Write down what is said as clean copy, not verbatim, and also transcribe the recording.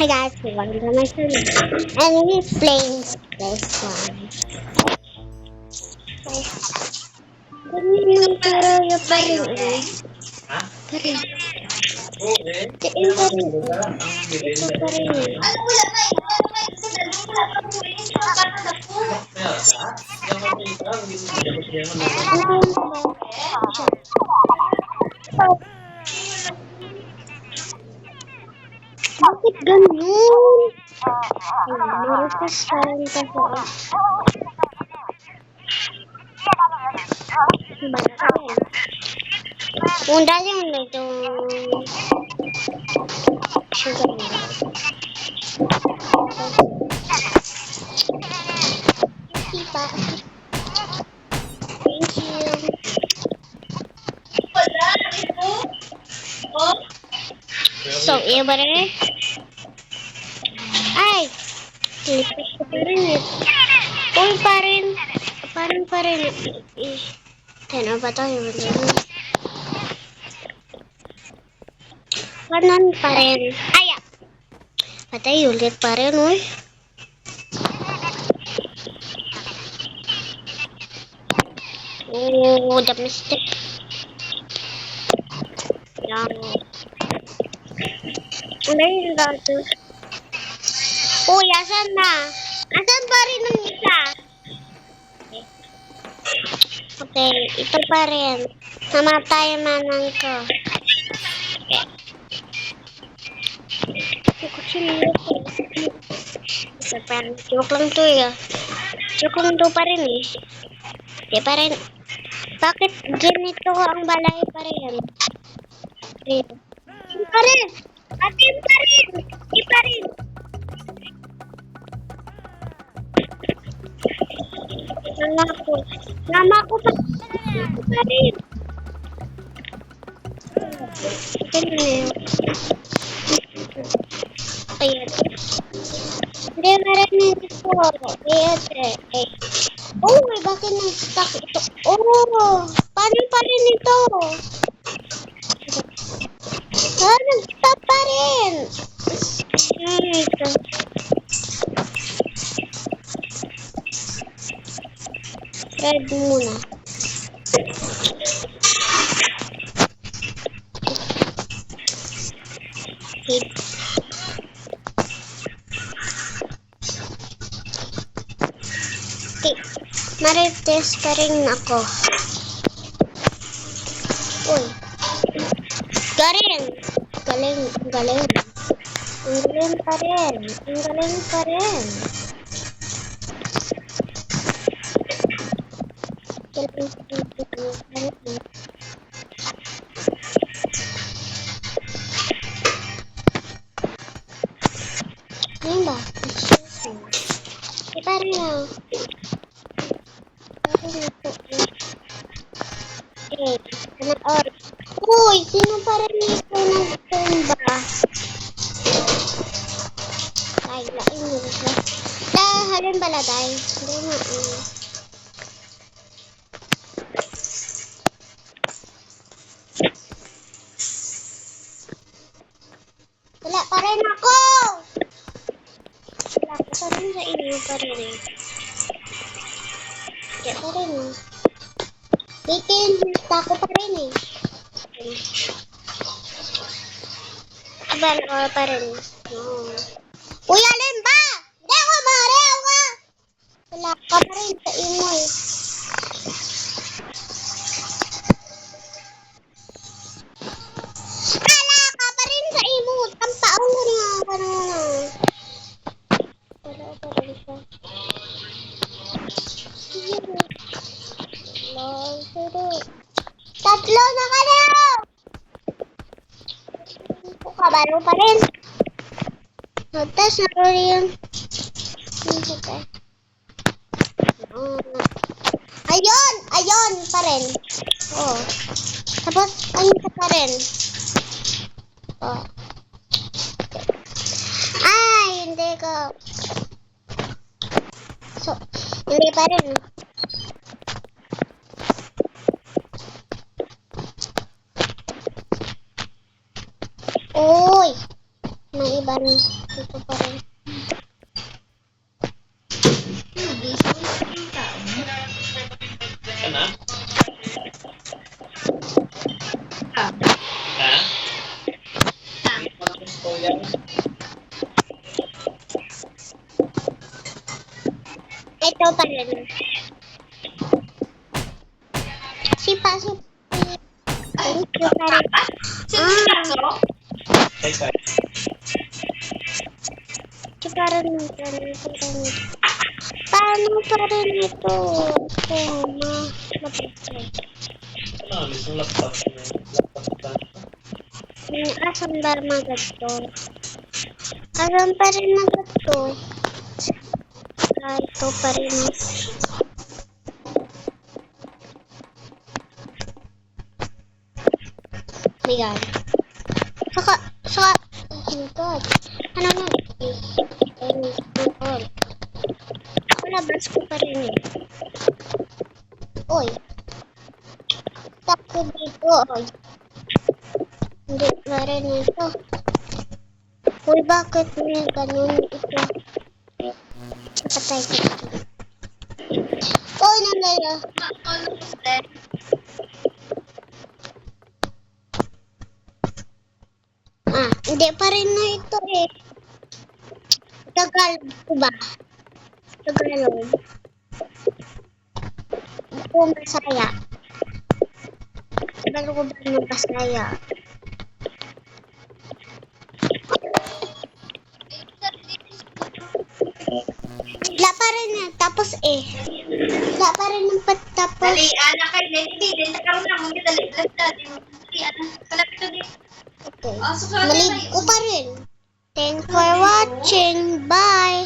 Hi guys, welcome to my channel. And we're playing this one. Ganyan yung turuyo pa rin eh. Pa rin. Diin pa rin eh. Ito pa rin eh. Bakit ganun? Maripas pa rin kasi. Kung dali mo na itong sugar na. Tipa. Thank you. So, iya ba rin? Ay! Lipas ko pa rin eh. Uy, pa rin. Pa rin. Ano ba ito? Kanan pa rin. Ay! Patay, ulit pa rin, uy. Oh, the mistake. Yan. Ano yung gato? Uy, asan na? Asan pa rin ang isa? Okay, ito pa rin. Namatay manan ko. Joke lang to eh. Joke lang to pa rin eh. Di pa rin. Bakit ganito ang balay pa rin? Di pa rin. Atin pa rin. Di pa rin. Nama ko pa. Di pa rin. Ayan. Hindi, maraming ito. Ayan. Oh, bakit nag-stuck ito? Oh, paano pa rin ito? Ah, nag-stop pa rin. Ito. Red muna. Okay. Marites pa rin ako. Uy. Galing. Galing. Ang galing pa rin. Yan ba? Iba rin na. Uy, sino pa rin ito nagtumba? Ay, lain mo siya. Halin bala, day. Hindi mo, wala pa rin ako! Wala pa rin sa inyo pa rin eh. Kaya pa rin eh. Bitin, tako pa rin eh. Diba, nakawa pa rin. No. Uy, alin ba? Hindi ako marew ka! Wala ka pa rin sa inyo eh. Wala ka pa rin sa imo. Tampaon ko nga ka na. Wala pa rin siya. Tatlo na ka na! Kabalo pa rin. Notas na ko rin. Ayun pa rin. Oh. Tapos, ayun pa rin. Oh. Ay, hindi ko. So, hindi pa rin. Uy! May iba laban. Dito pa rin. Ano? Ah. Ha? Hindi mo gusto yan. Ito pa rin. Sipa. Thank you pa rin. Sino ko? Ay, sorry. Sipa rin ito. Paano pa rin ito? Mapapay. Ano, isang laptop. Laptop ba? Asan ba magato? Asan pa rin magato? Ito pa rin. Bigay. Saka, oh my god. Ano na? Labas ko pa rin eh. Oy. Tako dito. Oy. Hindi pa rin ito. Uy, bakit may ganun ito? Napatay ko ito. Oy, nalala. Hindi pa rin na ito eh. Tagalog ko ba? Tagalog. Ako masaya. Tagalog ko ba ng masaya? Wala pa rin na. Tapos eh. Wala pa rin ng patapos. Dali, anak kay Lenny. Dali, nagkaroon na. Mungkin dali. Dali, anak. Kalapit ko din. Okay. Ah, so, Maligo ko pa rin. Thanks for watching. Bye!